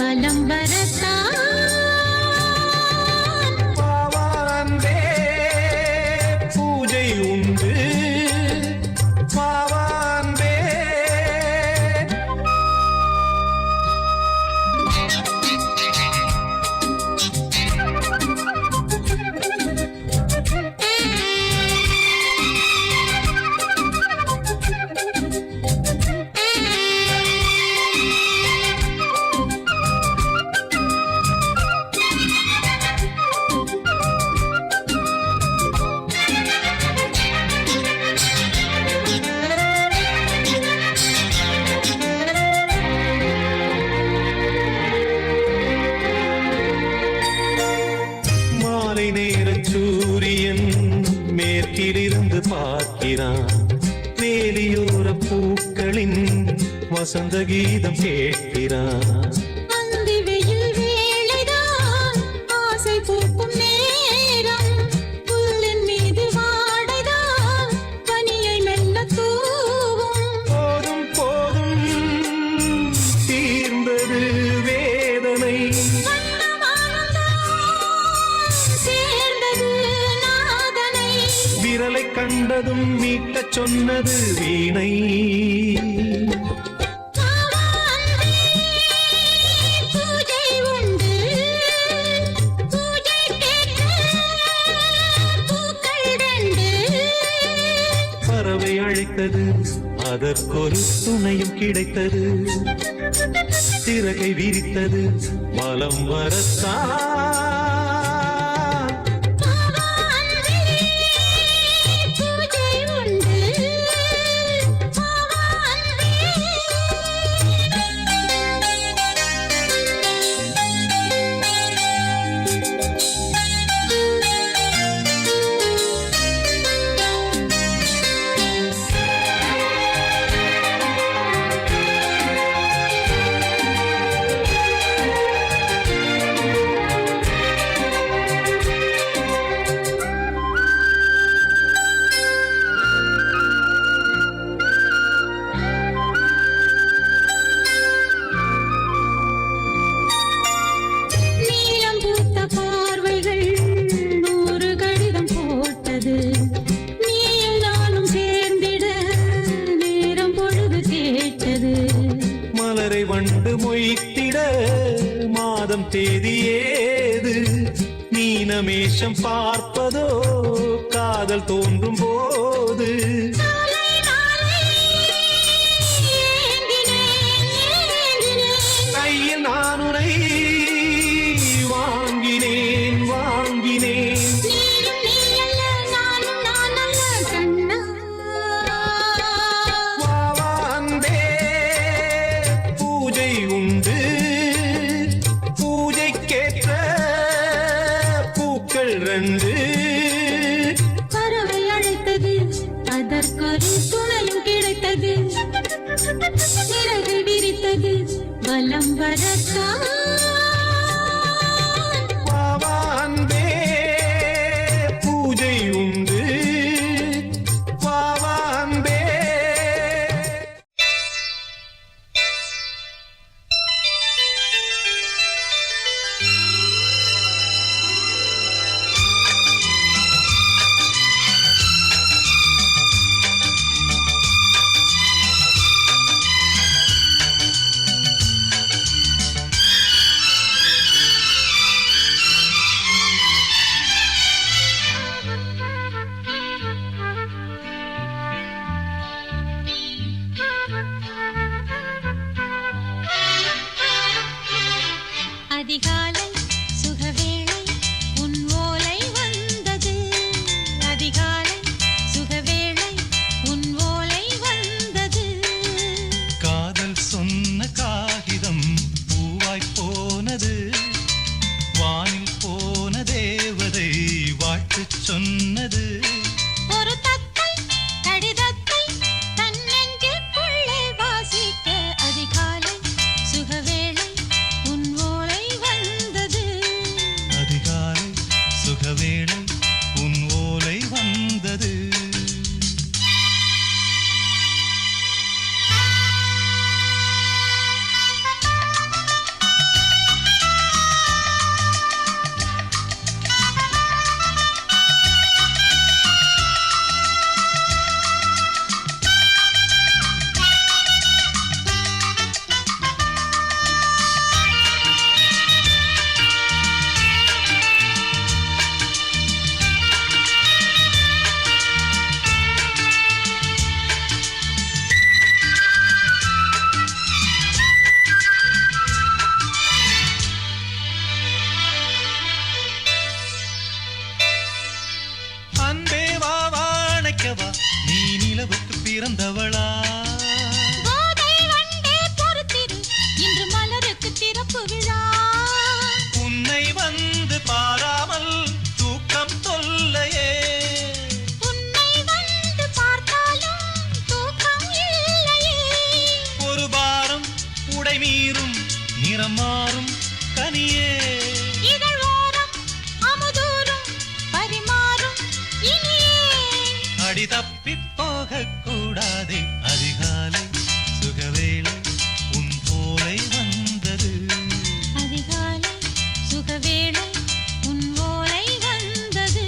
வலம் வரத்தான் பாவான்பே பூஜை உண்டு பாவான்பே சூரியன் மேற்கிலிருந்து பார்க்கிறான் வேலியோர பூக்களின் வசந்த கீதம் கேட்கிறான் அந்தி வெயில் வேளைதான் ஆசை பூக்கும் நேரம் புல்லின் மீது வாடைதான் பனியை மெல்ல தூவும் போதும் போதும் தீர்ந்தது வேதனை விரலை கண்டதும் மீட்டச் சொன்னது வீணை பூஜை உண்டு பூஜை கேட்க பூக்கள் ரெண்டு பறவை அழைத்தது அதற்கொரு துணையும் கிடைத்தது சிறகை விரித்தது வலம் வரத்தான் வண்டு மொய்த்திட மாதம் தேதி ஏது மீனமேஷம் பார்ப்பதோ காதல் தோன்றும் போது கையில் நான் உனை வாங்கினேன் வாங்கினேன் உண்டு பூஜைக்கேற்ற பூக்கள் ரெண்டு பறவை அழைத்தது அதற்கொரு துணையும் கிடைத்தது சிறகு விரித்தது வலம் வரத்தான் பாவான்பே பூஜை உண்டு பாவான்பே அதிகாலை சுகவேளை உன் ஓலை வந்தது அதிகாலை சுகவேளை உன் ஓலை வந்தது காதல் சொன்ன காகிதம் பூவாய் போனது வானில் போன தேவதை வாழ்த்துச் சொன்னது ஒரு தத்தை கடிதத்தை தன் நெஞ்சுக்குள்ளே வாசிக்க அதிகாலை சுகவேளை உன் ஓலை வந்தது அதிகாலை சுகவேளை உன் ஓலை வந்தது மாறும் கனியே இதழ் ஓரம் அமுதூரும் பரிமாறும் இனியே அடி தப்பி போக கூடாதே அதிகாலை சுகவேளை உன் போலை வந்தது அதிகாலை சுகவேளை உன் ஓலை வந்தது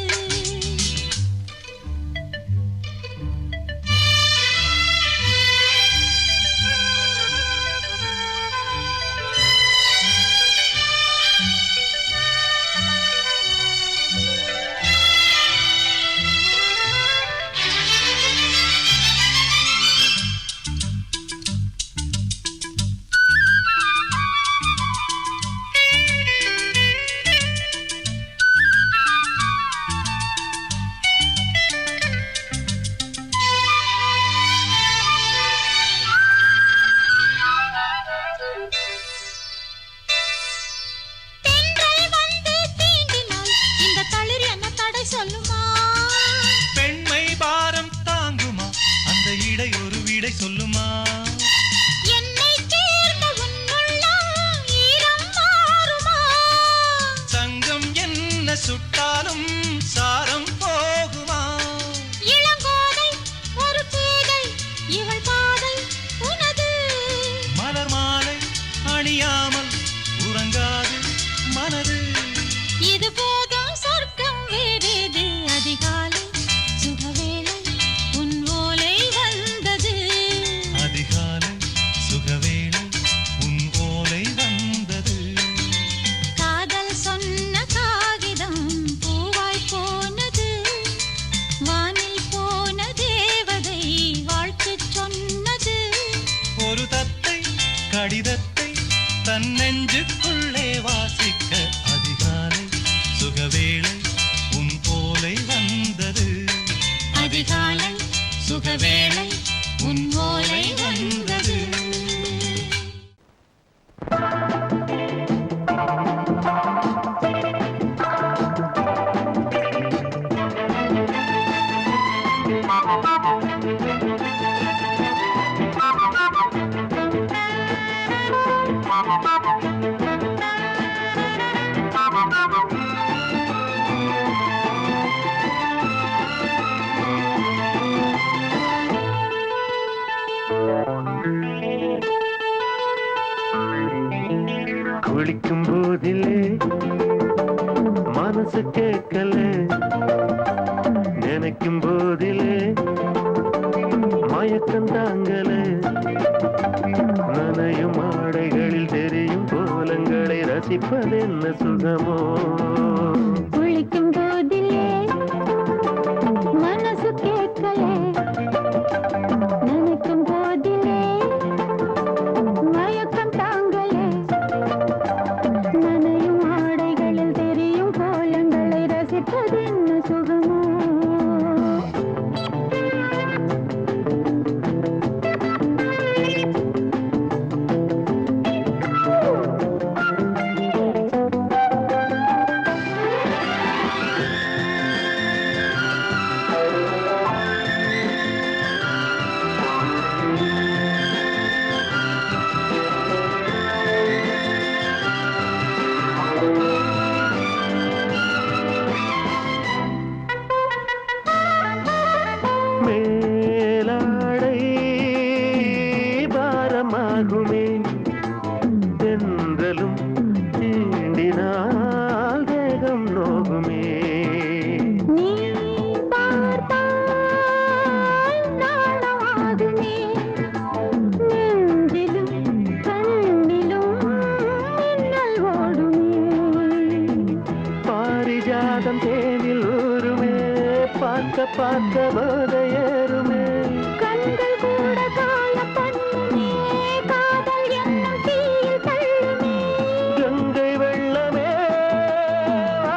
தென்றல் வந்து தீண்டினால் இந்த தளிர் என்ன தடை சொல்லுமா பெண்மை பாரம் தாங்குமா அந்த இடை ஒரு விடை சொல்லுமா என்னை சேர்ந்த உன்னுள்ளம் ஈரம் மாறுமா சங்கம் என்ன சுட்டாலும் சாரம் போகுமா இளங்கோதை ஒரு பேதை இவள் பாதை உனது மலர் மாலை அணியாமல் உறங்காது மனது இது போதும் சொர்க்கம் வேறேது அதிகாலை சுகவேளை உன் ஓலை வந்தது அதிகாலை சுகவேளை உன் ஓலை வந்தது காதல் சொன்ன காகிதம் பூவாய் போனது வானில் போன தேவதை வாழ்த்து சொன்னது ஒரு தத்தை கடிதத்தை தன் நெஞ்சுக்குள்ளே வாசிக்க அதிகாலை சுகவேளை உன் ஓலை வந்தது அதிகாலை சுகவேளை உன் ஓலை வந்தது குளிக்கும் போதிலே மனசு கேட்கல நினைக்கும் போதிலே மயக்கம் தாங்கல நனையும் ஆடைகளில் தெரியும் கோலங்களை ரசிப்பதென்ன சுகமோ குளிக்கும் போதிலே மனசு கேட்கலே நினைக்கும் போதிலே மயக்கம் தாங்கலே நனையும் ஆடைகளில் தெரியும் கோலங்களை ரசிப்பதென்ன சுகமோ மேலாடை பாரமாகுமே தென்றலும் தீண்டினால் தேகம் நோகுமே நீ பார்த்தால் நாணமாகுமே நெஞ்சிலும் கண்ணிலும் மின்னல் ஓடுமே பாரிஜாதம் தேனில் ஊருமே பார்க்க பார்க்க போதையேறுமே கண்கள் கூட காய பண்ணுமே காதல் என்னும் தீயில் தள்ளுமே கங்கை வெள்ளமே வா.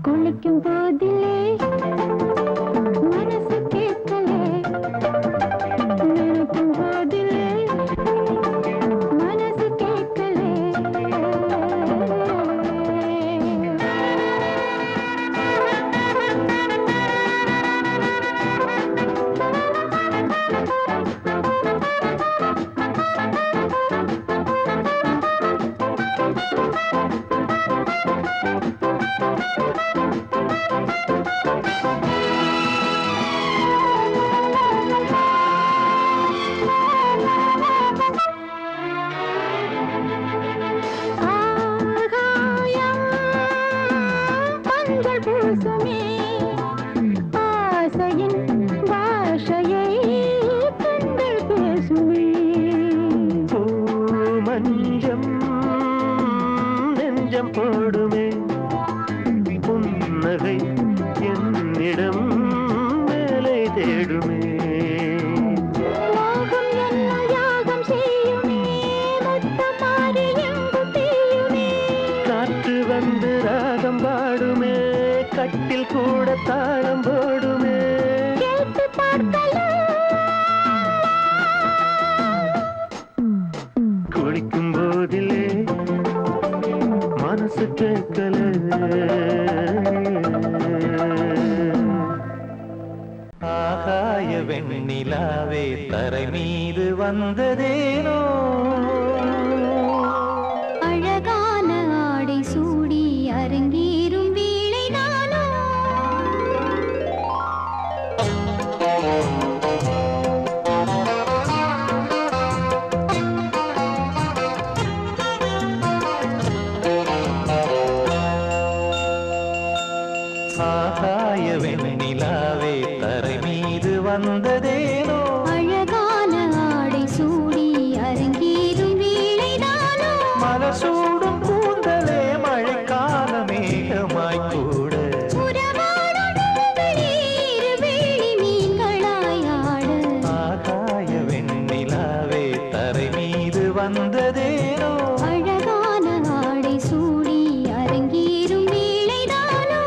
குளிக்கும் போதிலே மனசு கேட்கலே நினைக்கும் போதிலே மனசு கேட்கலே கொஞ்சம் நெஞ்சம் போடுமே புன்னகை என்னிடம் மேலே தேடுமே மோகம் என்ன யாகம் செய்யுமே முத்தமாரி எங்கும் பெய்யுமே காற்று வந்து ராகம் பாடுமே கட்டில் கூட தாளம் போடுமே கேட்டு பார்க்கலாம் குளிக்கும் போதிலே மனசு கேட்கல ஆகாய வெண்ணிலாவே தரை மீது வந்ததேனோ அழகான ஆடை சூடி அரங்கேறும் வேளைதானோ ஆகாய வெண்ணிலாவே தரை மீது வந்ததேனோ அழகான ஆடை சூடி அரங்கேறும் வேளைதானோ மலசூடும் கூந்தலே மழைக்கால மேகமாய் கூட உறவாடும் விழிகளே இருவேளி மீன்களாய் ஆட ஆகாய வெண்ணிலாவே தரை மீது வந்ததேனோ அழகான ஆடை சூடி அரங்கேறும் வேளைதானோ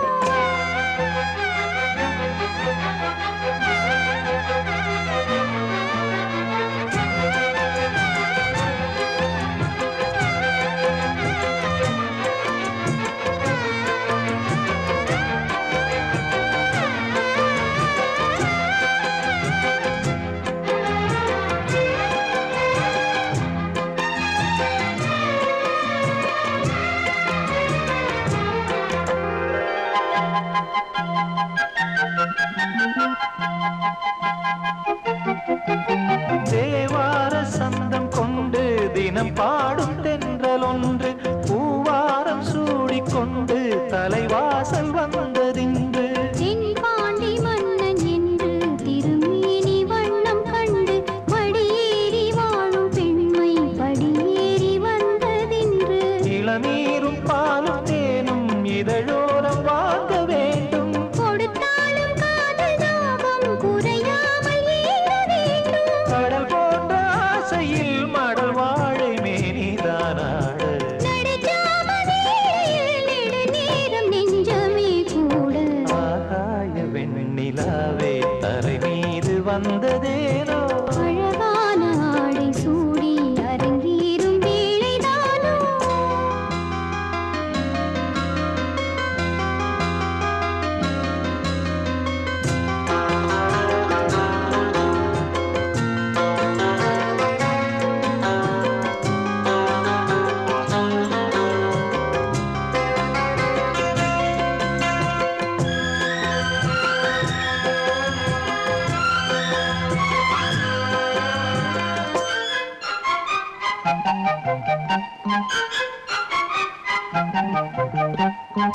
தேவார சந்தம் கொண்டு தினம் பாடும் தென்றல் ஒன்று பூவாரம் சூடிக்கொண்டு தலைவாசல் வந்ததின்று தென்பாண்டி மன்னன் என்று திருமேனி வண்ணம் கண்டு மடியேறி வாழும் பெண்மை படியேறி வந்ததின்று இளநீரும் பாலும் தேனும் இதழோரம் வாங்க வேண்டும் கொடுத்தாலும் காதல் தாபம் குறையாமல் ஏற வேண்டும் கடல் போன்ற ஆசையில் மடல் வாழை மேனிதானாட நடுஜாம வேளையில் நெடுநேரம் நெஞ்சமே கூட ஆகாய வெண்ணிலாவே தரை மீது வந்ததேனோ அழகான ஆடை சூடி அரங்கேறும் வேளைதானோ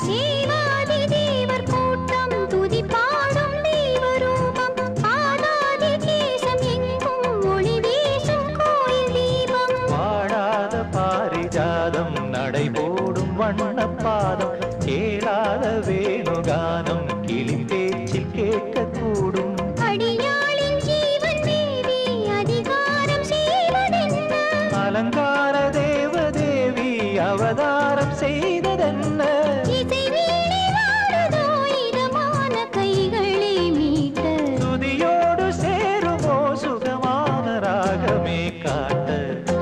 தேவாதி தேவர் கூட்டம் துதி பாடும் தெய்வரூபம் ஆதாதி கேசம் எங்கும் ஒளி வீசும் கோயில் தீபம் வாழாத பாரிஜாதம் நடைபோடும் வண்ணப்பாதம் கேளாத வேணுகானம் கிளி பேச்சில் கேட்கக்கூடும் அடியாளின் ஜீவன் தேவி அதிகாரம் செய்வதென்ன அலங்கார தேவதேவி அவதாரம் செய்ததென்ன இசை வீணை வாழுதோ இதமான கைகளை மீட்ட துதியோடு சேருமோ சுகமான ராகமே காட்ட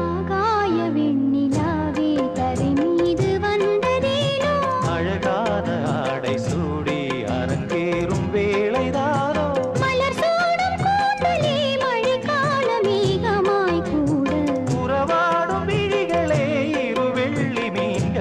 ஆகாய வெண்ணிலாவே தரை மீது வந்ததேனோ அழகான ஆடை சூடி அரங்கேறும் வேளைதானோ மலர் சூடும் கூந்தலே மழைக்கால மேகமாய் கூட உறவாடும் விழிகளே இரு வெள்ளி மீன்கள்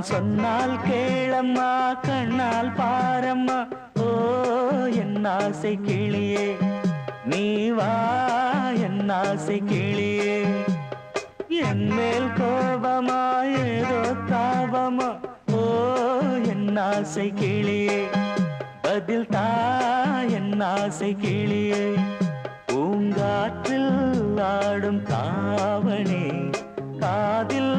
சொன்னால் கேளம்மா கண்ணால் பாரம்மா ஓ என் ஆசை கிளியே நீ வா என் ஆசை கிளியே என் மேல் கோபமா ஏதோ தாபமா ஓ என் ஆசை கிளியே பதில் தா என் ஆசை கிளியே பூங்காற்றில் ஆடும் தாவணி காதில்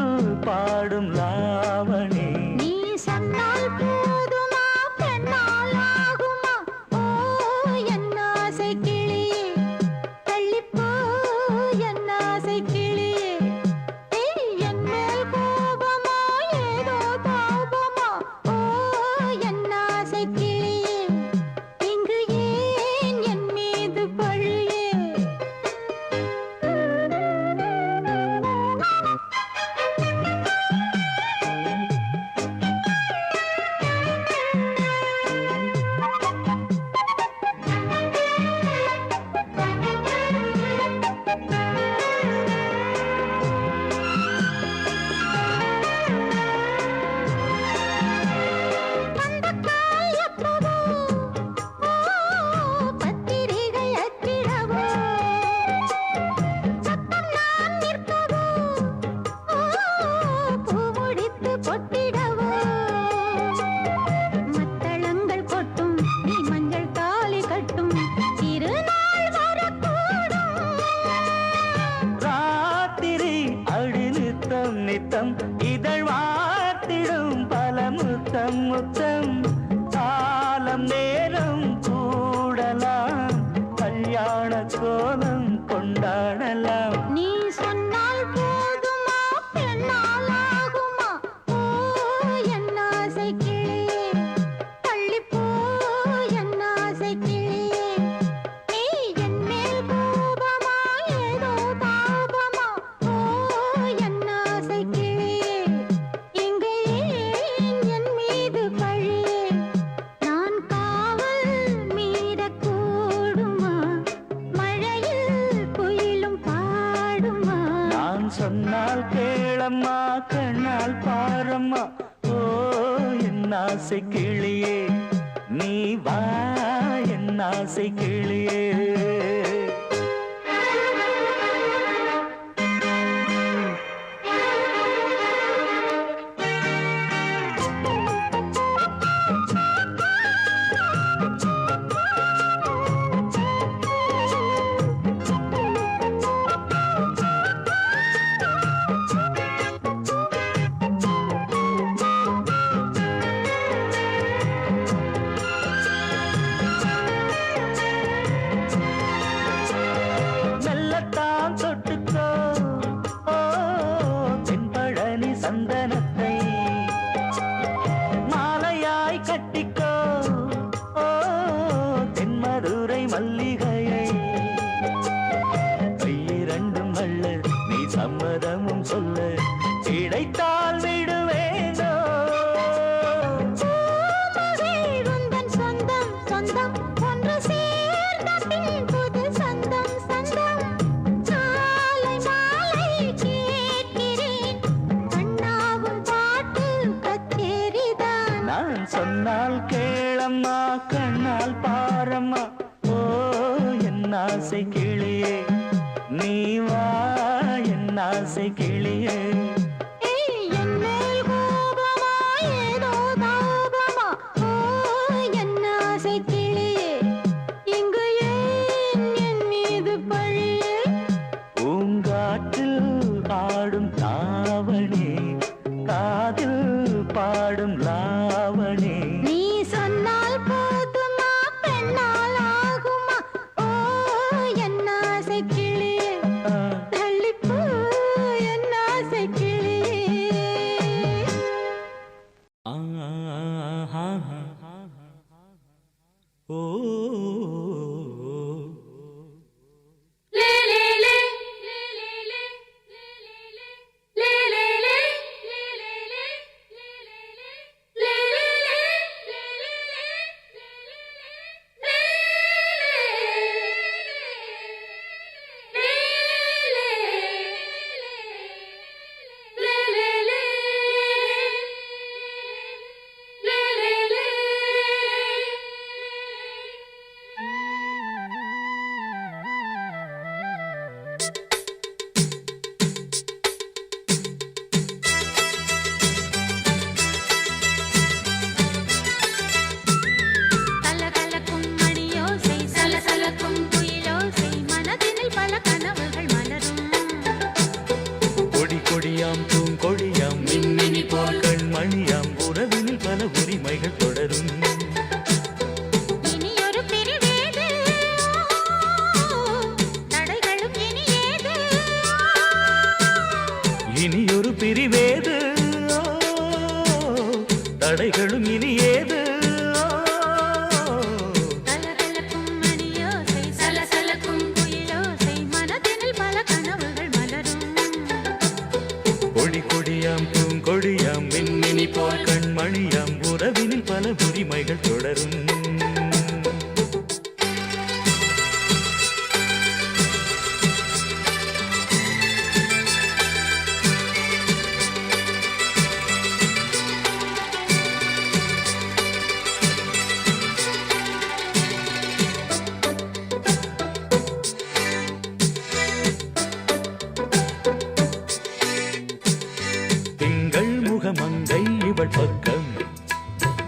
பாடும் லாவணி நீ சொன்னால் போதுமா பெண்ணால் ஆகுமா ஓ என் ஆசை கிளியே தள்ளிப்போ என் ஆசை கிளியே ஏய் என் மேல் கோபமா ஏதோ தாபமா ஓ என் ஆசை கிளியே இங்கு ஏன் என் மீது பழியே நித்தம் இதழ் வார்த்திடும் பல முத்தம் முத்தம் காலம் நேரம் கூடலாம் கல்யாண கோலம் கொண்டாடலாம் நீ சொன்னால் போதுமா பெண்ணால் ஆகுமா ஓ என் ஆசை கிளியே தள்ளிப்போ என் ஆசை கிளியே நீ என் மேல் கோபமா ஏதோ தாபமா ஓ என் ஆசை கிளியே இங்கு ஏன் என் மீது பழியே நான் காவல் மீறக்கூடுமா மழையில் குயிலும் பாடுமா நான் சொன்னால் கேளம்மா கண்ணால் பாரம்மா ஓ என் ஆசை கிளியே நீ வா என் ஆசை கிளியே மெல்லத்தான் தொட்டுக்கோ ஓ தென்பழனி சந்தனத்தை மாலையாய் கட்டிக்கோ ஓ தென்மதுரை மல்லிகையை கையிரண்டும் அள்ள நீ சம்மதமும் சொல்ல கிடைத்தால் விடுவேனோ உந்தன் சொந்தம் சொந்தம் ஒன்று சேர்ந்த பின் புது சொந்தம் சொந்தம் சாலை மாலை கேட்கிறேன் கண்ணாவும் பாட்டு கச்சேரிதான் நான் சொன்னால் கேளம்மா கண்ணால் பாரம்மா ஓ என் ஆசை கிளியே நீ வா என் ஆசை கிளியே ஏய் என் மேல் கோபமா ஏதோ தாபமா ஓ என் ஆசை கிளியே இங்கு ஏன் என் மீது பழியே பூங்காற்றில் ஆடும் தாவணி காதில் பாடும் லாவணி நீ சொன்னால் போதுமா பெண்ணால் ஆகுமா ஓ என் ஆசை கிளியே தள்ளிப்போ என் ஆசை தடைகளும் இனி ஏது கலகலக்கும் மணியோசை சலசலக்கும் குயிலோசை மனதினில் பல கனவுகள் மலரும் கொடி கொடியாம் பூங்கொடியாம் மின்மினி போல் கண்மணியாம் உறவினில் பல உரிமைகள் தொடரும் மங்கை இவள் பக்கம்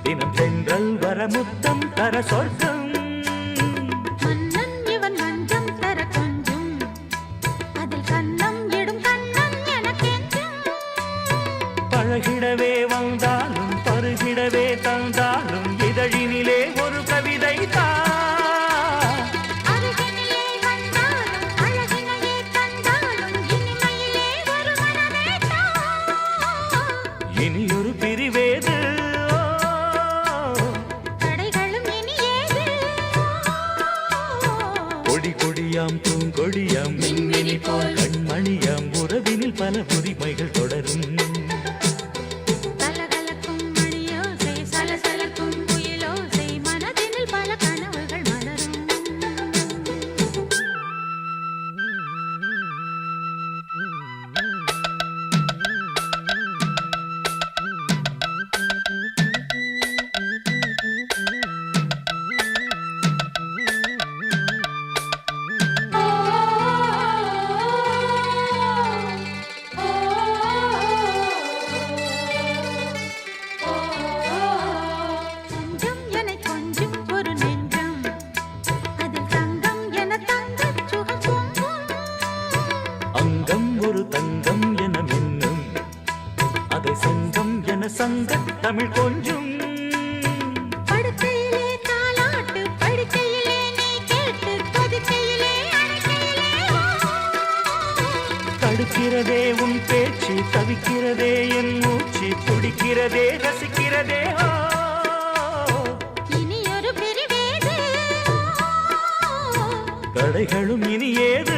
தினம் தென்றல் வர முத்தம் தர சொர்க்கம் மன்னன் இவன் மஞ்சம் தர கொஞ்சம் அதில் கண்ணம் இடும் கண்ணம் எனக்கென்றும் பழகிடவே வந்தாலும் பருகிடவே தந்தாலும் இதழினிலே ஒரு கவிதை அருகினிலே வந்தாலும் அழகினையே தந்தாலும் இனிமையிலே ஒரு மனமேட்டா இனியொரு பிரிவேது தடைகளும் இனி ஏது கொடி கொடியாம் பூங்கொடியாம் மின்மினி போல் கண்மணியாம் உறவினில் பல உரிமைகள் தொடரும் கலகலக்கும் மணியோசை சலசலக்கும் குயிலோசை மனதினில் பல கனவுகள் மலரும் கொஞ்சம் என கொஞ்சம் ஒரு நெஞ்சம் அதில் தங்கம் என தங்கச் சுகம் பொங்கும் அங்கம் ஒரு தங்கம் என மின்னும் அதை சங்கம் என சங்க தமிழ் கொஞ்சும் படுக்கையிலே தாலாட்டு படுக்கையிலே நீ கேட்டு கொதிக்கையிலே அணைக்கையிலே தடுக்கிறதே உன் பேச்சு தவிக்கிறதே என் மூச்சு துடிக்கிறதே ரசிக்கிறதே இனி ஒரு பிரிவேது தடைகளும் இனி ஏது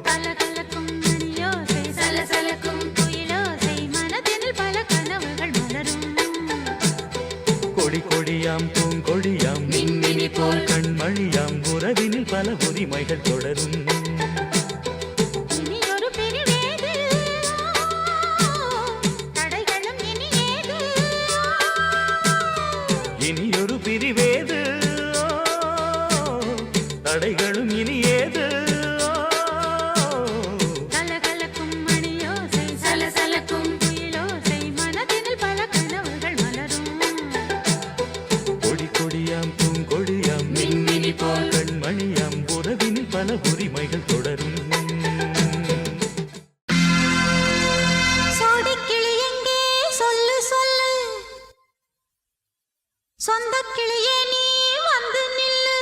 கலகலக்கும் மணியோசை சலசலக்கும் குயிலோசை மனதினில் பல கனவுகள் மலரும் கொடி கொடியாம் பூங்கொடியாம் மின்மினி போல் கண்மணியாம் உறவினில் பல உரிமைகள் தொடரும் இனி ஒரு பிரிவேது தடைகளும் இனி ஏது இனியொரு பிரிவேது தடைகளும் இனி ஏது கலகலக்கும் மணியோசை சலசலக்கும் குயிலோசை மனதினில் பல கனவுகள் மலரும் கொடி கொடியாம் பூங்கொடியாம் மின்மினி போல் கண்மணியாம் உறவினில் பல உரிமைகள் தொடரும் சோடிக்கிளி எங்கே சொல்லு சொல்லு சொந்தக் கிளியே நீ வந்து நில்லு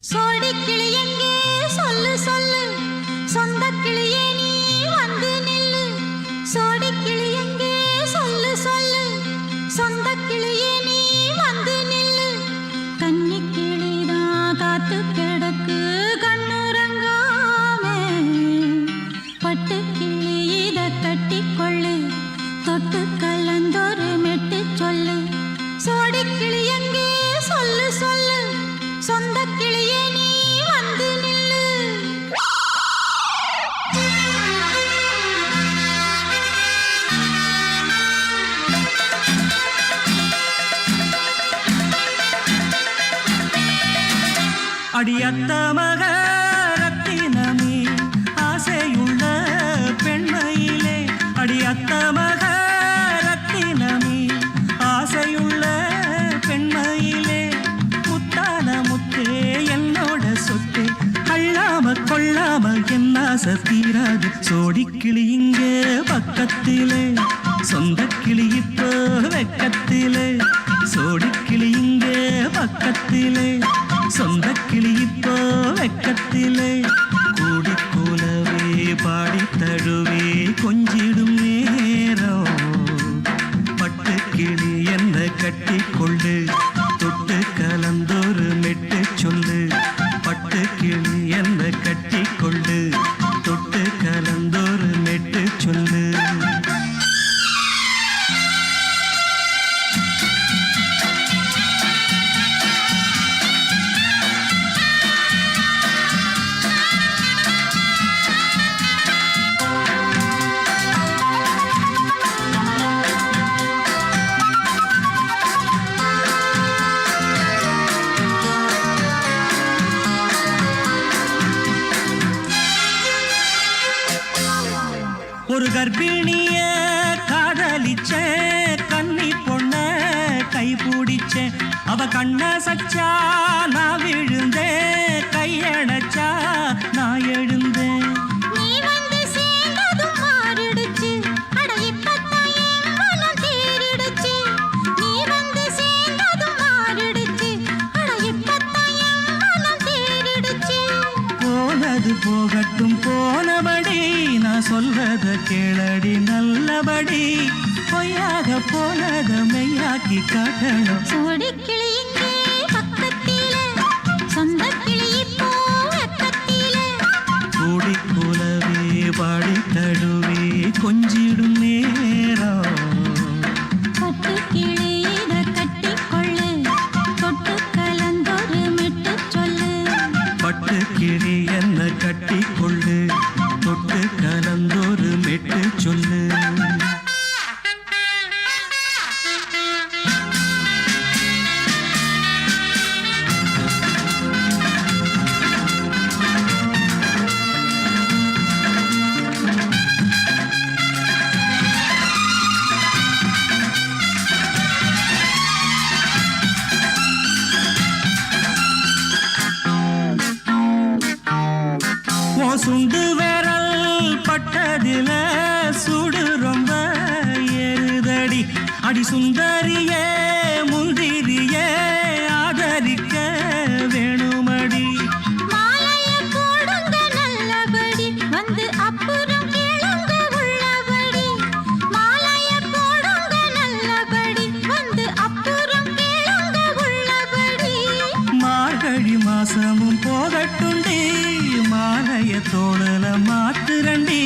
சோடிக்கிளி எங்கே சொல்லு சொல்லு சொந்தக் கிளியே நீ வந்து நில்லு சோடிக்கிளி எங்கே சொல்லு சொல்லு சொந்தக் கிளியே நீ வந்து நில்லு கன்னிக் கிளிதான் காத்து கிடக்கு கண்ணுறங்காமே பட்டு கிளி இத கட்டிக்கொள்ளு தொட்டு கலந்தொரு மெட்டு சொல்லு சோடிக்கிளி எங்கே சொல்லு சொல்லு சொந்தக் கிளியே நீ வந்து நில்லு அடியத்த மக ரத்தினமே ஆசையுள்ள பெண்மையிலே அடியத்த மக ரத்தினமே ஆசையுள்ள பெண்மையிலே முத்தான முத்தே என்னோட சொத்தே அள்ளாம கொள்ளாம என்ன தீராது சோடிக்கிளி இங்க பக்கத்திலே சொந்த கிளி இப்போ வெக்கத்திலே சோடிக்கிளி இங்க பக்கத்திலே சொந்த கிளி இப்போ வெக்கத்திலே கூடி கூலவே பாடி தழுவே கொஞ்சிடும் நேரம் ஒரு கர்ப்பிணிய காதலிச்ச கன்னி பொண்ண கை பிடிச்சேன் அவ கண்ண சச்சா நான் விழுந்தேன் கையடைச்சா நான் எழுந்தேன் நீ வந்து சேர்ந்ததும் மாறிடுச்சு அட இப்பத்தான் என் மனம் தேறிடுச்சு நீ வந்து சேர்ந்ததும் மாறிடுச்சு அட இப்பத்தான் என் மனம் தேறிடுச்சு போனது போகட்டும் போனபடி நான் சொல்றத கேளடி நல்லபடி பொய்யாக போனத மெய்யாக்கி காட்டணும் சோடிக்கிளி இங்கே பக்கத்தில சொந்த கிளி இப்போ வெக்கத்தில கூடி கூலவே பாடி தழுவே கொஞ்சிடும் நேரம் பட்டு கிளி இத கட்டிக்கொள்ளு தொட்டு கலந்தொரு மெட்டு சொல்லு பட்டு கிளி என்ன கட்டிக்கொள்ளு தொட்டு கலந்தொரு மெட்டு சொல்லு சுண்டு விரல் பட்டதில சுடு ரொம்ப ஏறுதடி அடி சுந்தரியே முந்திரியே ஆதரிக்க வேணுமடி மாலைய போடுங்க நல்லபடி வந்து அப்புறம் கேளுங்க உள்ளபடி மாலைய போடுங்க நல்லபடி வந்து அப்புறம் கேளுங்க உள்ளபடி மார்கழி மாசமும் போகட்டுண்டி மாலைய தோழல மாத்துரண்டி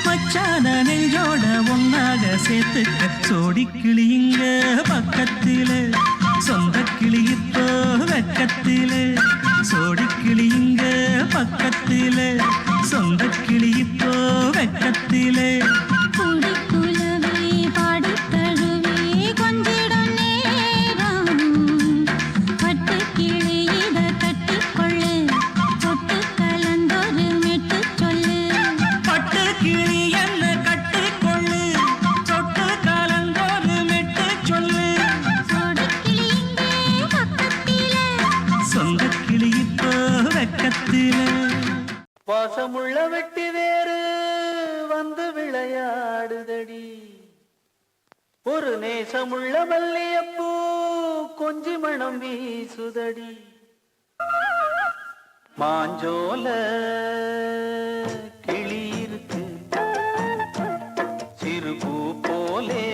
மச்சான நெஞ்சோட ஒன்னாக சேர்த்துக்க சோடி கிளிங்க பக்கத்தில சொந்த கிளி இப்போ வெக்கத்தில சோடி கிளிங்க பக்கத்தில சொந்த கிளி இப்போ வெக்கத்தில கூடி குலவே பாடி தழுவே கொஞ்சிடும் நேரம் பட்டு கிளி இத கட்டிக்கொள்ளு தொட்டு கலந்தொரு மெட்டு சொல்லு பட்டு கிளி என்ன கட்டிக்கொள்ளு தொட்டு கலந்தொரு மெட்டு சொல்லு சோடிக்கிளி இங்கே பக்கத்தில சொந்த கிளி இப்போ வெக்கத்தில பாசமுள்ள வெட்டி வேறு வந்து விளையாடுதடி ஒரு நேசமுள்ள மல்லியப்பூ கொஞ்சி மணம் வீசுதடி மாஞ்சோல கிளி இருக்கு சிறு பூ போலே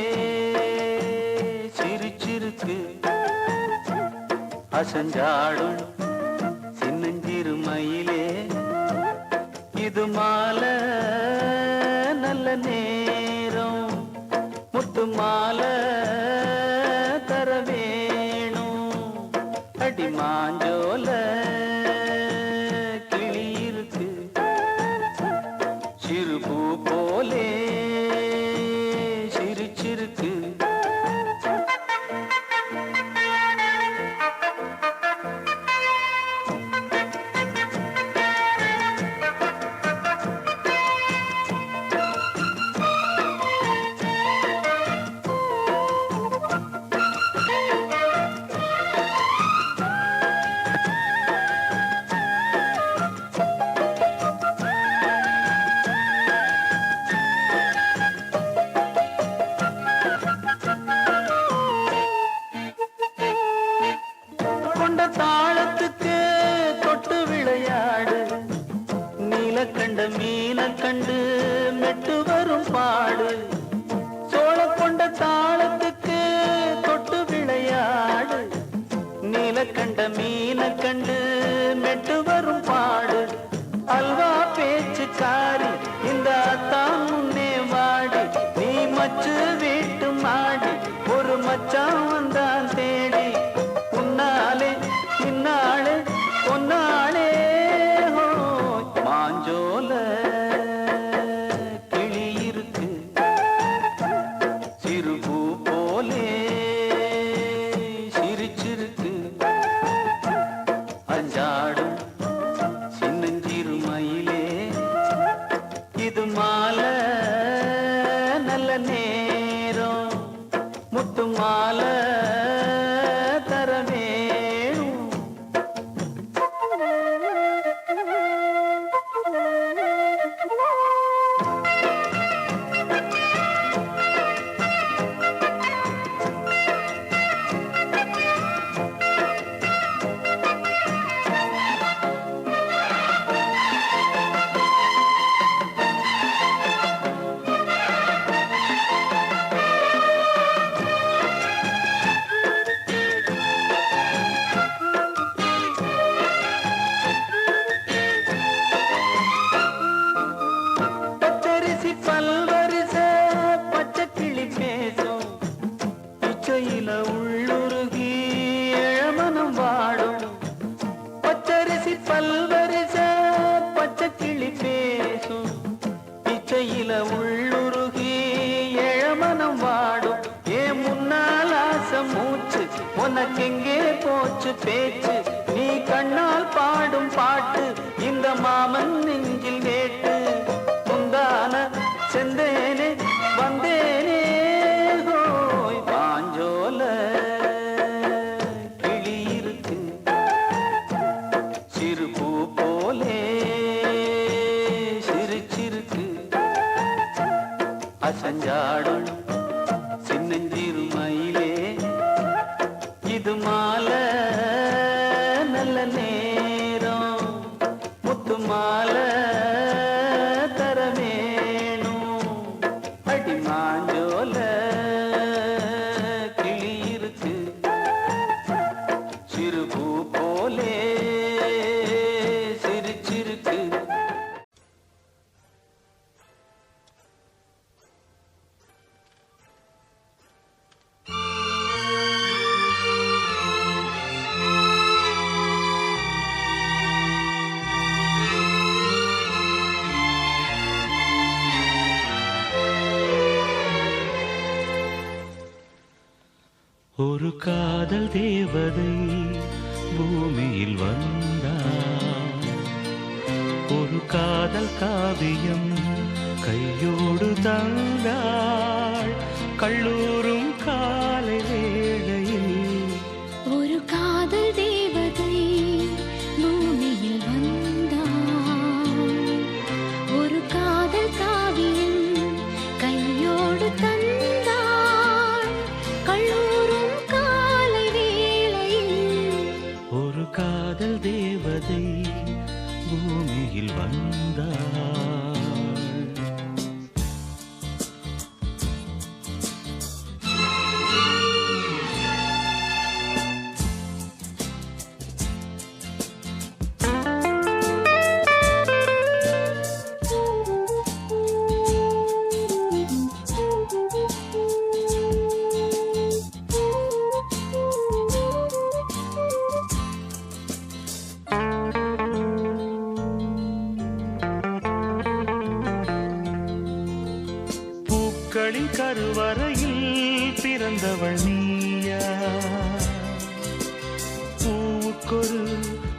சிரிச்சிருக்கு அசஞ்சாடும் சின்னஞ்சிறு மயிலே இது மாலை நல்ல நேரம் முத்து மாலை தர வேணும் அடி மாஞ்சோல கிளி இருக்கு சிறு பூ போலே சிரிச்சிருக்கு கொண்ட தாளத்துக்கு தொட்டு விளையாடு நீலக்கண்ட மீன கண்டு மெட்டு வரும் பாடு சோழ கொண்ட தாளத்துக்கு தொட்டு விளையாடு நீலக்கண்ட மீன கண்டு மெட்டு வரும் பாடு அல்வா பேச்சுக்காரி இந்த அத்தான் முன்னே வாடி நீ மச்சு வீட்டு மாடி ஒரு மச்சான் வந்தான் தேடி உன்னாலே இன்னாளே பொன்னாளே ஹோ மாஞ்சோல கிளி இருக்கு சிறு பூ போலே சிரிச்சிருக்கு அஞ்சாடும் சின்னஞ்சிறு மயிலே இது மாலை மாலை தர வேணும். பச்சரிசி பல்வரிச பச்சை கிளி பேசும், இச்சையில உள்ளுருகி இளமனம் வாடும். பச்சரிசி பல்வரிச பச்சை கிளி பேசும், இச்சையில உள்ளுருகி இளமனம் வாடும். ஏன் முன்னால் ஆசை மூச்சு உனக்கெங்கே போச்சு பேச்சு, நீ கண்ணால் பாடும் பாட்டு இந்த மாமன் நெஞ்சில் வேட்டு. முந்தான செந்தேனே வந்தேனே ஹோய், பாஞ்சோல கிளி இருக்கு சிறு பூ போலே சிரிச்சிருக்கு. அசஞ்சாடும் சின்னஞ்சிறு மயிலே, இது மாலை நல்ல நேரம், முத்து மாலை தர வேணும். அடி மாஞ்சோல கிளி இருக்கு சிறு பூ போலே சிரிச்சிருக்கு. ஒரு காதல் தேவதை பூமியில் வந்தாள், ஒரு காதல் காவியம் கையோடு தந்தாள். கல்லூரும் காலை வேளையில் ஒரு காதல் தேவதை பூமியில் வந்தாள், ஒரு காதல் காவியம் கையோடு தந்தாள். கல்லூரும் காலை வேளையில் ஒரு காதல் தேவதை பூமியில் வந்தாள். பூக்களின் கருவறையில் பிறந்தவள் நீயா, பூவுக்கொரு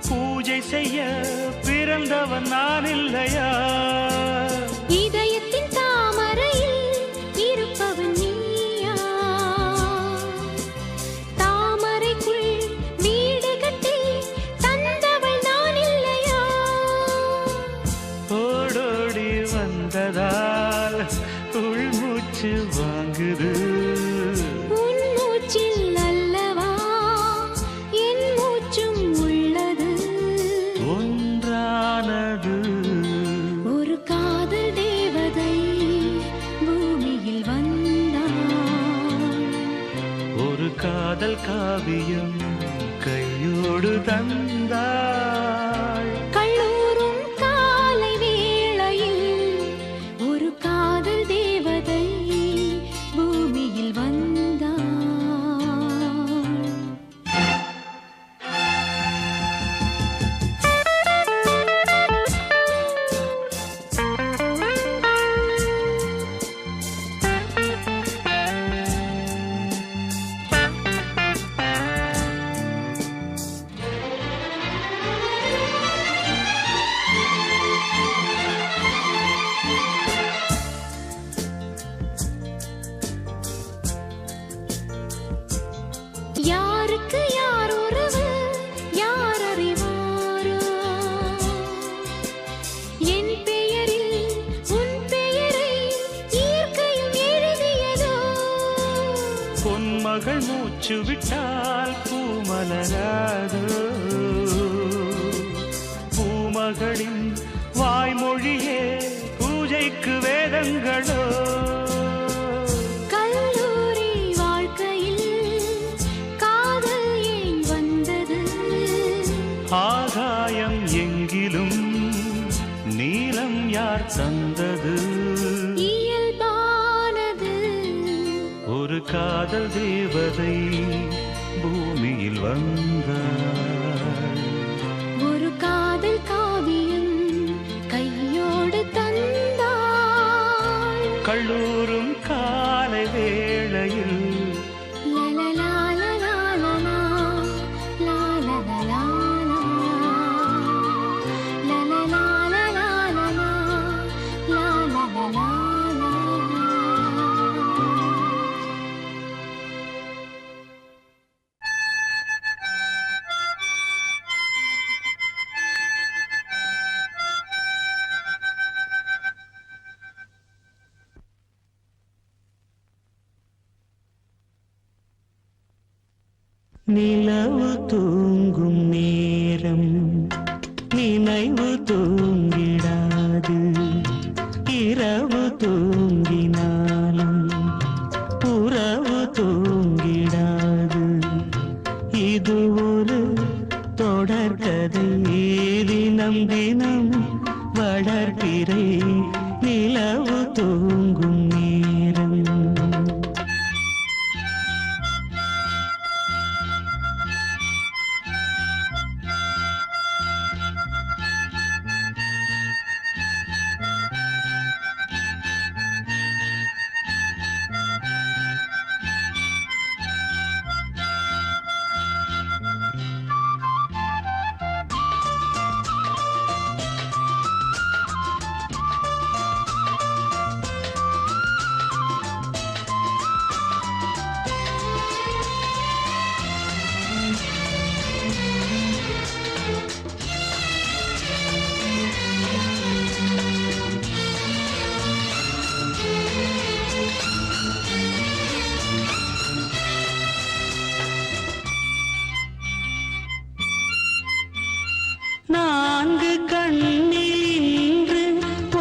பூஜை செய்ய பிறந்தவன் நான் இல்லையா? இதயத்தின் தாமரையில் இருப்பவன் நீயா, தாமரைக்குள் வீடு கட்டி தந்தவள் நான் இல்லையா? ஓடோடி வந்ததால் உள்மூச்சு வாங்குது, உன் மூச்சில் அல்லவா என் மூச்சும் உள்ளது. ஒன்றானது ஒரு காதல் தேவதை பூமியில் வந்தாள், ஒரு காதல் காவியம் கையோடு தந்தாள். கல்லூரும் காலை வேளையில் ஒரு காதல் தேவதை பூமியில் வந்தாள். மூச்சு விட்டால் பூமலராது பூமகளின் வாய்மொழியே பூஜைக்கு வேதங்களோ கல்லூரி வாழ்க்கையில் காதல் ஏன் வந்தது ஆகாயம் எங்கிலும் நீலம் யார் தந்தது இயல்பானது ஒரு காதல் தேவதை பூமியில் வந்தாள் ஒரு காதல் காவியம் கையோடு தந்தாள் கல்லூரும் காலை வேளையில் லலலாலலாலலா, லாலலலாலலா, லலலாலலாலலா, லாலலலாலலா. நிலவு தூங்கும் நேரம் நினைவு தூங்கிடாது இரவு தூங்கினாலும் உறவு தூங்கிடாது இது ஒரு தொடர்கதை தினம் தினம் வளர்பிறை நிலவு தூங்கும் நேரம் நான்கு கண்ணில் இன்று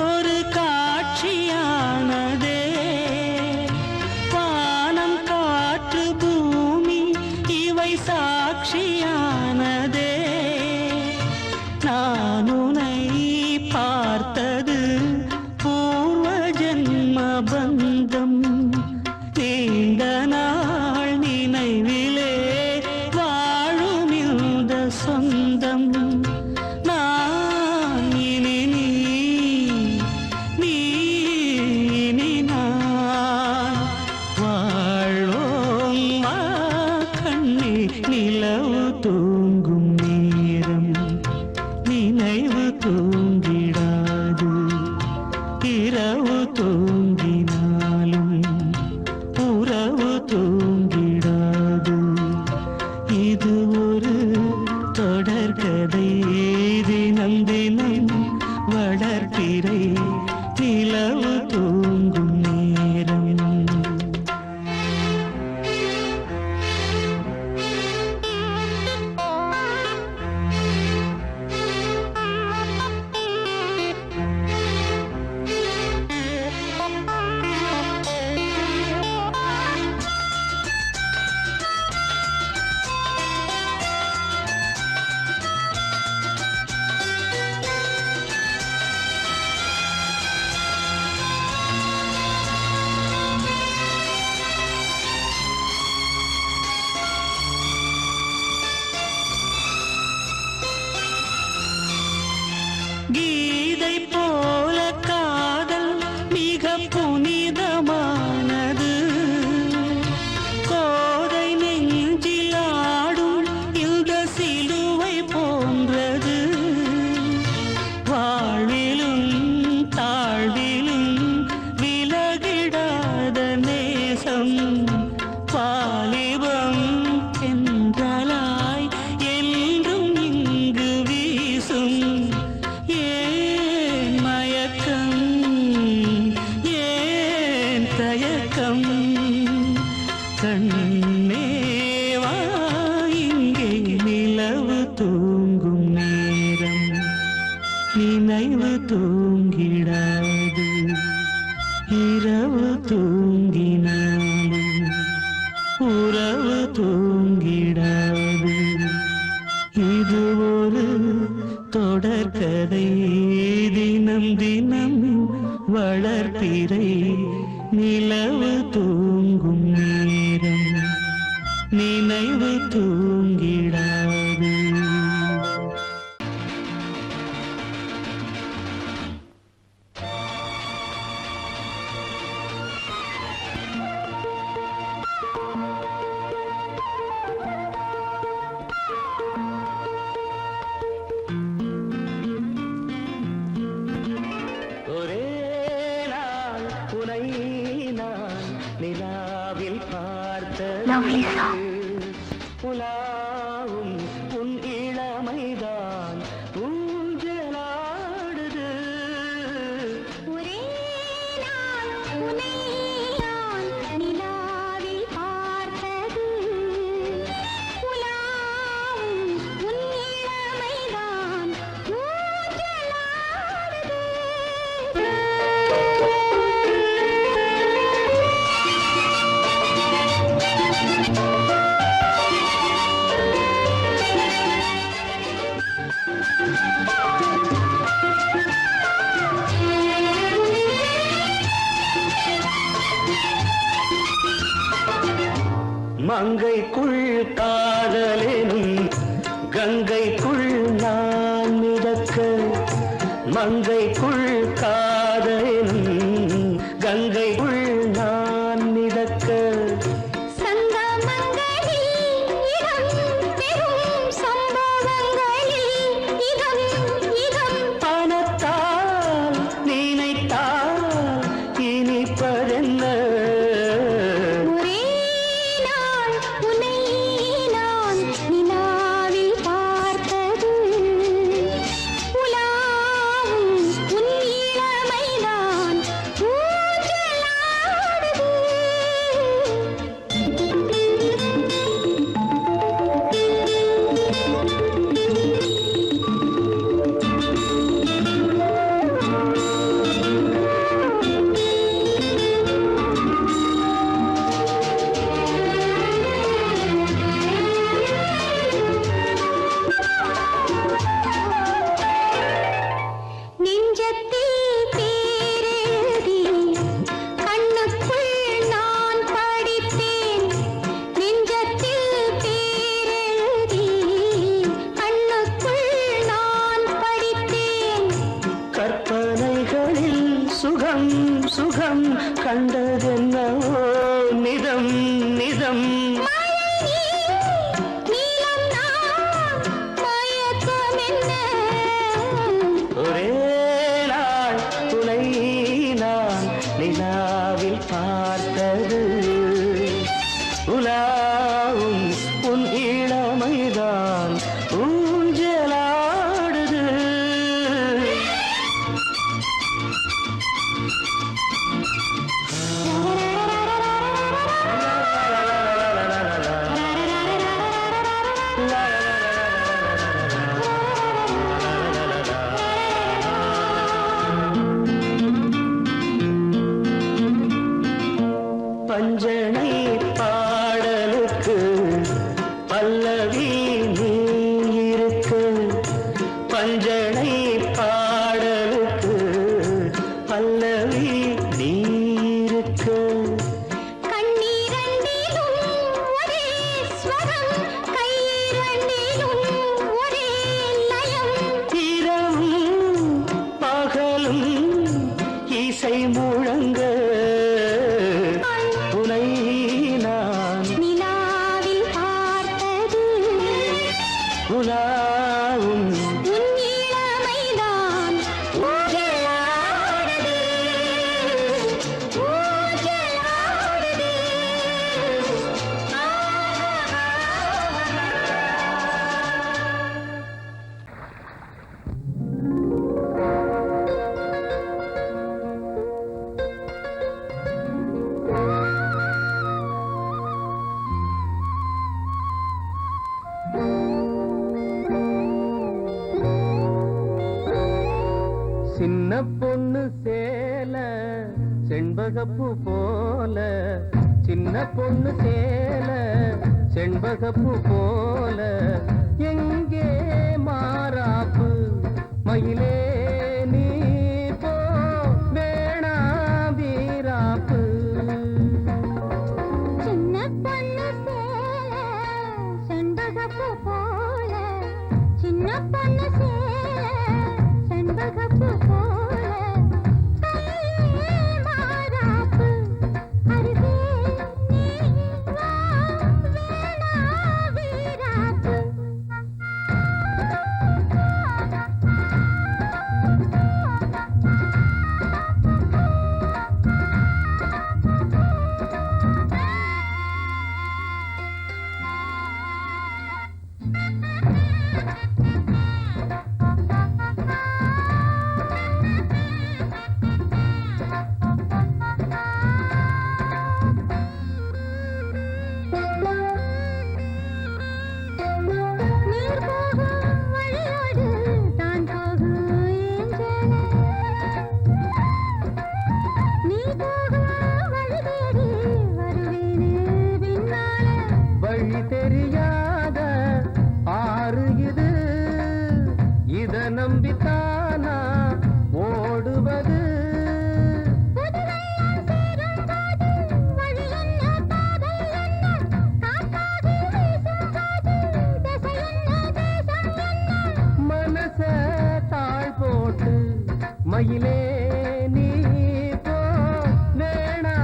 ஒரு காட்சியானதே வானம் காற்று பூமி இவை சாட்சியானதே நான் உன்னை பார்த்தது பூர்வ ஜென்ம பந்தம் நீண்ட நாள் நினைவிலே வாழும் இந்த சொந்தம் நான் இனி நீ இனி நான் வாழ்வோம் வா கண்ணே நிலவு தூங்கும் நேரம் நினைவு தூங்கிடாது இரவு தூங்கினாலும் உறவு தூங்கிடாது இது ஒரு தொடர்கதை தினம் தினம் வளர்பிறை நிலவு தூங்கும் நேரம் கீதை போல காதல் மிக புனிதமானது கோதை நெஞ்சில் ஆடும் இந்த சிலுவை போன்றது வாழ்விலும் தாழ்விலும் விலகிடாத நேசம் வாலிபம் என்றலாய் என்றும் இங்கு வீசும் ஏன் நினைவு தூங்கிடாது இரவு தூங்கினாலும் உறவு தூங்கிடாது இது ஒரு தொடர்கதை தினம் தினம் வளர்ப்பிறை நிலவு தூங்கும் நேரம் நினைவு தூங்கிடாது ஒரே நாள் உனை நான் நிலாவில் பார்த்தது உலாவும் உன் இளமைதான் ஊஞ்சலாடுது ஒரே நாள் உன்னை நான் நிலாவில் பார்த்தது உலாவும் உன் இளமைதான் மங்கைக்குள் காதலெனும் கங்கைக்குள் நான் மிதக்க மங்கைக்குள் காதலெனும் கங்கைக்குள் நான் மிதக்க சங்கமங்களில் இடம் பெறும் சம்பவங்களில் இதம் இதம் பணத்தால் நினைத்தால் இனிப்பதென்ன ஒரே நாள் உன்னை நான் நிலாவில் பார்த்தது உலாவும் உன் இளமைதான் நெஞ்சத்தில் பேரெழுதி கண்ணுக்குள் நான் படித்தேன் நெஞ்சத்தில் பேரெழுதி கண்ணுக்குள் நான் படித்தேன் கற்பனைகளில் சுகம் சுகம் கண்டதென்னவோ நிதம் நிதம் நீலம் நான் மயக்கம் என்ன ஒரே நாள் உனை நான் நிலாவில் பார்த்தது உலாவும் உன் இளமைதான் ஊஞ்சலாடுது பஞ்சனை பாடலுக்கு பல்லவி நீ இருக்கு பஞ்சனை பாடலுக்கு பல்லவி நீ இருக்கு கண்ணீரண்டிலும் ஒரே ஸ்வரம் கையிரண்டிலும் ஒரே லயம் இரவும் பகலும் இசை முழங்க உனை நான் நிலாவில் பார்த்தது உலாவும் உன் இளமைதான் ஊஞ்சலாடுது ஊஞ்சலாடுது சின்ன பொண்ணு சேல செண்பகப்பூ போல, சின்ன பொண்ணு சேல செண்பகப்பூ போல, எங்கே மாறாப்பு மயிலே நீ போ வேணா வீராப்பு. சின்ன பொண்ணு சேல செண்பகப்பூ போல, சின்ன பொண்ணு சேல செண்பகப்பூ போல, கையே மாறாப்பு அருகே நீ வா வேணா வீராப்பு. நீர் போகும் வழியோடு தான் போகும் ஏஞ்சலே, நீ போகும் வழி தேடி வருவேனே பின்னாலே. வழி தெரியாத ஆறு இது, இத நம்பித்தானா ஓடுவது. புதுவெள்ளம் சேரும்போது வழி என்ன பாதை என்ன, காற்றாகி வீசும்போது திசை என்ன தேசம் என்ன. மனச தாழ் போட்டு மயிலே நீ போ வேணா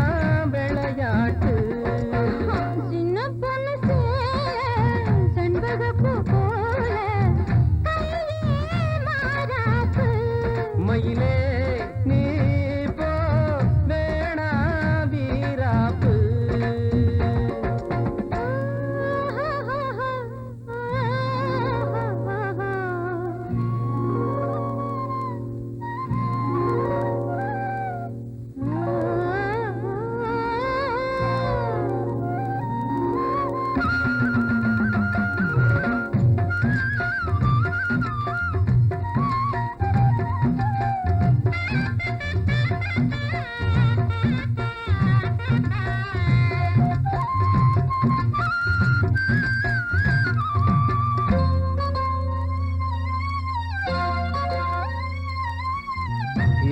விளையாட்டு. சின்ன பொண்ணு சேல செண்பகப்பூ போல, கையே மாறாப்பு. மயிலே நீ போ வேணா வீராப்பு.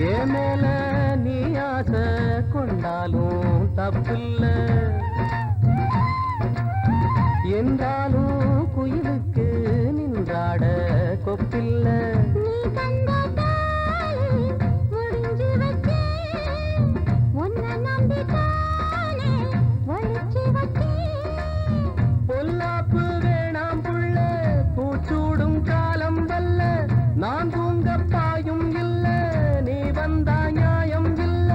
ஏன் மேல நீ ஆசை கொண்டாலும் தப்பில்ல, என்றாலும் குயிலுக்கு நின்றாட கொப்பில்ல. நீ தந்த தாலி முடிஞ்சு வச்சேன், உன்னை நம்பித்தானே ஒளிச்சு வச்சேன். பொல்லாப்பு வேணாம் புள்ள, பூச்சூடும் காலம் வல்ல, நான் தூங்க பாயும் இல்ல, நீ வந்தா நியாயம் இல்ல.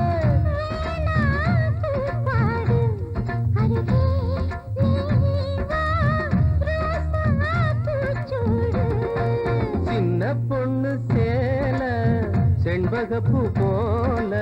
வேணா பூப்பாடு அருகே நீ வா ரோசா பூச்சூடு. சின்ன பொண்ணு சேல செண்பகப்பூ போல,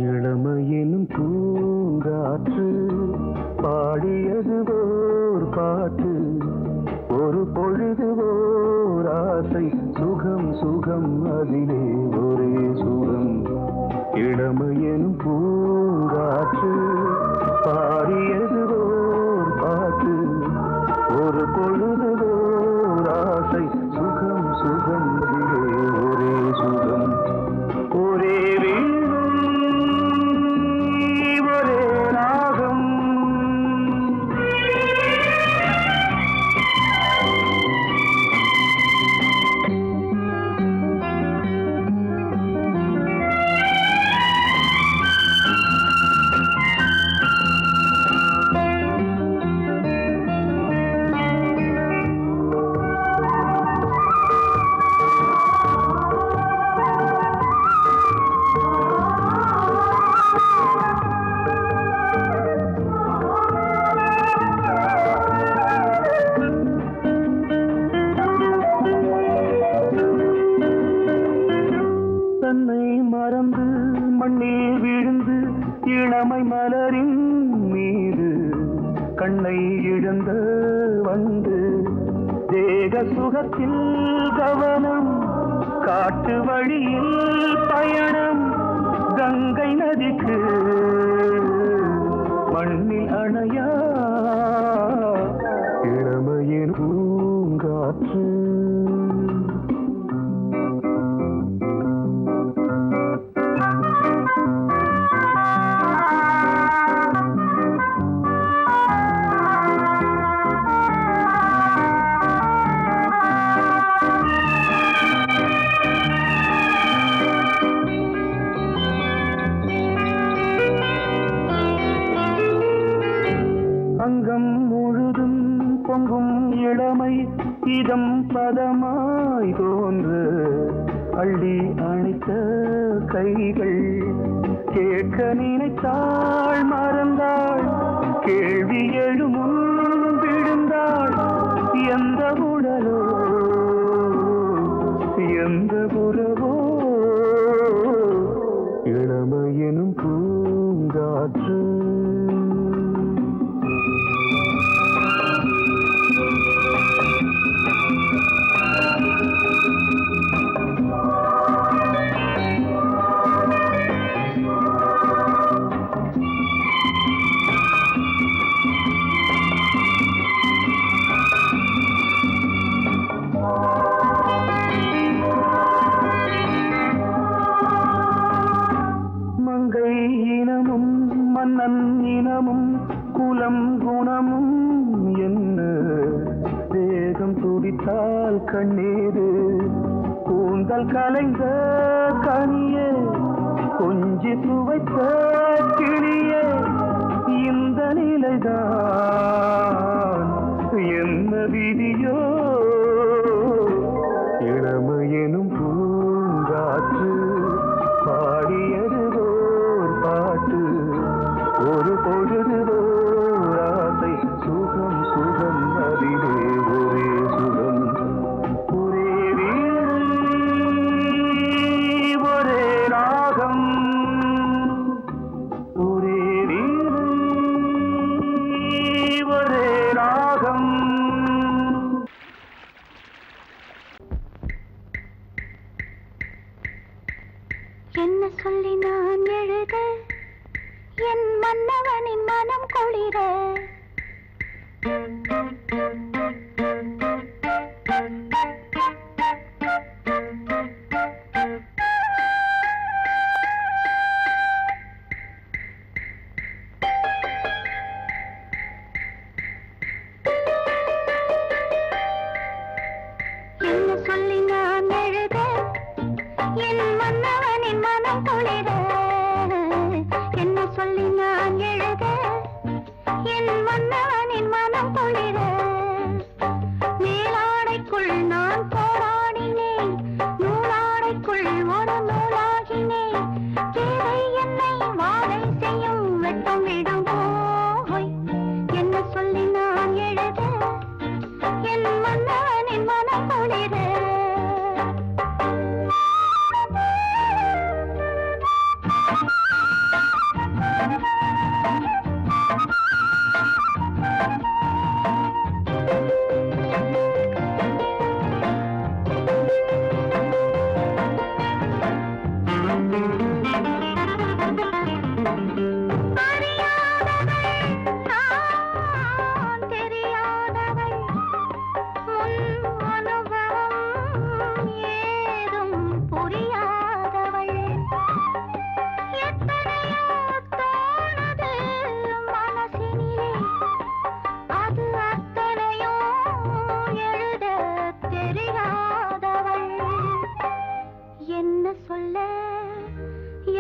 இளமையினும் பூங்காற்று பாடியது ஓர் பாட்டு, ஒரு பொழுது ஓர் ஆசை, சுகம் சுகம் அதிலே ஒரே சுகம். இளமையினும் பூங்காற்று பாடியது ஓர் பாட்டு, ஒரு பொழுது ஓர் ஆசை, சுகம் சுகம் அதிலே ஒரே சுகம். ஒரே வீணை ஒரே ராகம், தன்னை மறந்து மண்ணில் விழுந்து இளமை மலரின் மீது கண்ணை இழந்த வந்து தேக சுகத்தில் கவனம் காட்டு வழியில் பயணம் கங்கை நதிக்கு மண்ணில் அணையா இளமையின் பூங்காற்று அங்கம் முழுதும் பொங்கும் இளமை இதம் பதமாய் தோன்று அள்ளி அணைத்த கைகள் கேட்க நினைத்தாள் மறந்தாள் கேள்வி எழுமுன் விழுந்தாள் எந்த உடலோ எந்த புறவோ இளமையெனும் பூங்காற்று மங்கை இனமும் மன்னன் இனமும் குலம் குணமும் என்ன தேகம் துடித்தால் கண்ணீரு கூந்தல் கலைந்த கனியே கொஞ்சி சுவைத்த கிளியே இந்த நிலைதான் என்ன விதியோ இளமையெனும் பூங்காற்று பாடியது ஓர் பாட்டு ஒரு பொழுது ஓர் ஆசை சுகம் சுகம் அதிலே ஒரே சுகம் ஒரே வீடு ஒரே ராகம் ஒரே வீடு ஒரே ராகம் என்ன சொல்லி நான் எழுத என் மன்னவனின் மனம் குளிர என்ன சொல்லி நான் எழுத என் மன்னவனின் மனம் குளிர என்ன சொல்லி நான் எழுத என் மன்னவனின் மனம் குளிர மேலாடைக்குள் நான் போராடினேன் நூலாடைக்குள் ஒரு நூலாகினேன் தேவை என்னை வாழை செய்யும் வெட்டம் விடும் போய் என்ன சொல்லி நான் எழுத என் மன்னவனின் மனம் குளிர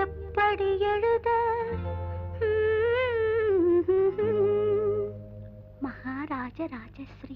எப்படி எழுத மகாராஜ ராஜஸ்ரீ